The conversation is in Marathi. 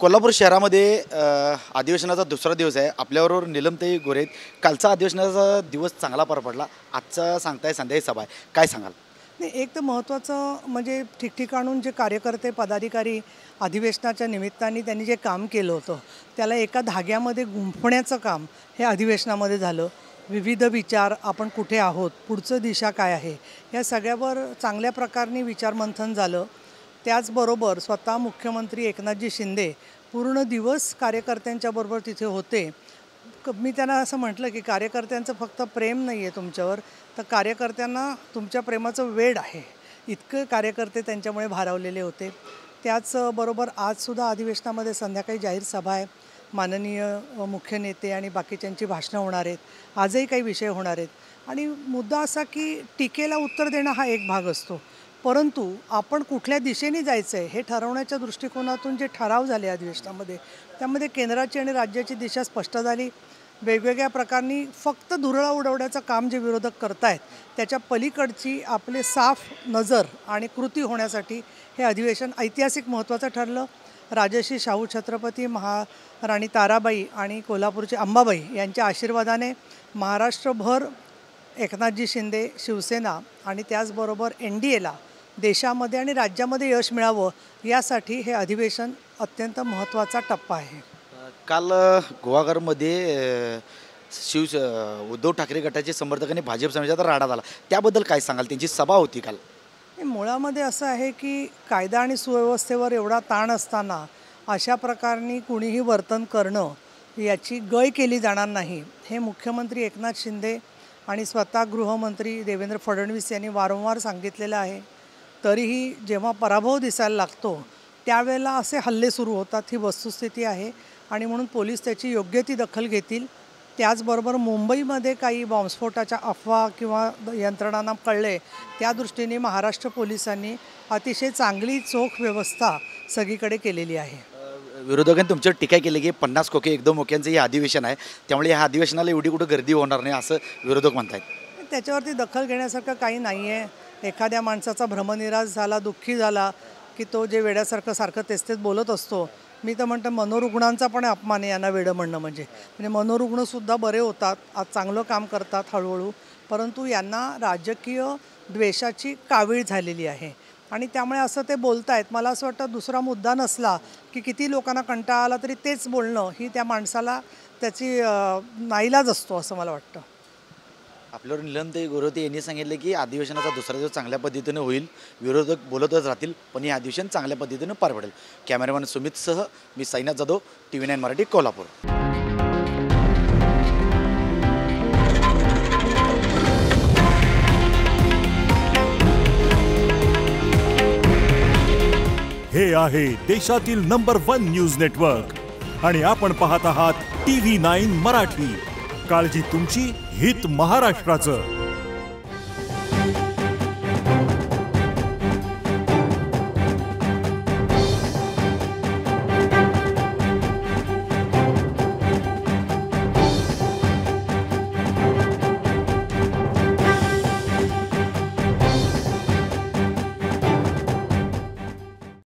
कोल्हापूर शहरामध्ये अधिवेशनाचा दुसरा दिवस आहे। आपल्याबरोबर नीलमताई गोरे आहेत। कालचा अधिवेशनाचा दिवस चांगला पार पडला, आजचा सांगताय संध्याकाळी सभा आहे, काय सांगाल? नाही, एक तर महत्त्वाचं म्हणजे ठिकठिकाणून जे कार्यकर्ते पदाधिकारी अधिवेशनाच्या निमित्ताने त्यांनी जे काम केलं होतं त्याला एका धाग्यामध्ये गुंफण्याचं काम हे अधिवेशनामध्ये झालं। विविध विचार, आपण कुठे आहोत, पुढचं दिशा काय आहे, या सगळ्यावर चांगल्या प्रकारे विचारमंथन झालं। त्याचबरोबर स्वतः मुख्यमंत्री एकनाथजी शिंदे पूर्ण दिवस कार्यकर्त्यांच्या बरोबर तिथे होते। मी त्यांना असं म्हटलं की कार्यकर्त्यांचं फक्त प्रेम नाही आहे तुमच्यावर, तर कार्यकर्त्यांना तुमच्या प्रेमाचं वेड आहे, इतके कार्यकर्ते त्यांच्यामुळे भारावलेले होते। त्याचबरोबर आजसुद्धा अधिवेशनामध्ये संध्याकाळी जाहीर सभा आहे, माननीय मुख्य नेते आणि बाकीच्यांची भाषणं होणार आहेत, आजही काही विषय होणार आहेत। आणि मुद्दा असा की टीकेला उत्तर देणं हा एक भाग असतो, परंतु आपण कुठल्या दिशेने जायचं आहे हे ठरवण्याच्या दृष्टिकोनातून जे ठराव झाले अधिवेशनामध्ये, त्यामध्ये केंद्राची आणि राज्याची दिशा स्पष्ट झाली। वेगवेगळ्या प्रकारांनी फक्त धुरळा उडवण्याचं काम जे विरोधक करतायत त्याच्या पलीकडची आपले साफ नजर आणि कृती होण्यासाठी हे अधिवेशन ऐतिहासिक महत्त्वाचं ठरलं। राजर्षी शाहू छत्रपती महाराणी ताराबाई आणि कोल्हापूरची अंबाबाई यांच्या आशीर्वादाने महाराष्ट्रभर एकनाथजी शिंदे, शिवसेना आणि त्याचबरोबर NDAला देशामध्ये आणि राज्यामध्ये यश मिळावं यासाठी हे अधिवेशन अत्यंत महत्त्वाचा टप्पा आहे। काल गुहागरमध्ये उद्धव ठाकरे गटाचे समर्थकांनी भाजप समितीचा राडा झाला, त्याबद्दल काय सांगाल? त्यांची सभा होती काल। मुळामध्ये असं आहे की कायदा आणि सुव्यवस्थेवर एवढा ताण असताना अशा प्रकारे कुणीही वर्तन करणं याची गय केली जाणार नाही, हे मुख्यमंत्री एकनाथ शिंदे आणि स्वतः गृहमंत्री देवेंद्र फडणवीस यांनी वारंवार सांगितलेलं आहे। तरीही जेव्हा पराभव दिसायला लागतो त्यावेळेला असे हल्ले सुरू होतात, ही वस्तुस्थिती आहे आणि म्हणून पोलीस त्याची योग्य ती दखल घेतील। त्याचबरोबर मुंबईमध्ये काही बॉम्बस्फोटाच्या अफवा किंवा यंत्रणांना कळले, त्या दृष्टीने महाराष्ट्र पोलिसांनी अतिशय चांगली चोख व्यवस्था सगळीकडे केलेली आहे। विरोधकांनी तुमच्यावर टीका केली की 50 खोके एकदम मोक्यांचं हे अधिवेशन आहे, त्यामुळे ह्या अधिवेशनाला एवढी कुठं गर्दी होणार नाही असं विरोधक म्हणतात। त्याच्यावरती दखल घेण्यासारखं काही नाही आहे। एखाद्या माणसाचा भ्रमनिरास झाला, दुःखी झाला की तो जे वेड्यासारखं सारखं तेच बोलत असतो, मी तर म्हणतो मनोरुग्णांचा पण अपमान आहे यांना वेडं म्हणणं म्हणजे मनोरुग्णसुद्धा बरे होतात, आज चांगलं काम करतात हळूहळू, परंतु यांना राजकीय द्वेषाची कावीळ झालेली आहे आणि त्यामुळे असं ते बोलत आहेत। मला असं वाटतं दुसरा मुद्दा नसला की किती लोकांना कंटाळा आला तरी तेच बोलणं ही त्या माणसाला त्याची नाईलाज असतो असं मला वाटतं। आपल्यावर नीलमताई गोरे यांनी सांगितले की अधिवेशनाचा दुसरा दिवस चांगल्या पद्धतीने होईल, विरोधक बोलतच राहतील पण हे अधिवेशन चांगल्या पद्धतीने पार पडेल। कॅमेरामॅन सुमितसह मी साईनाथ जाधव, TV9 मराठी, कोल्हापूर। हे आहे देशातील नंबर 1 न्यूज नेटवर्क आणि आपण पाहत आहात TV9 मराठी। काळजी तुमची, हित महाराष्ट्राचं।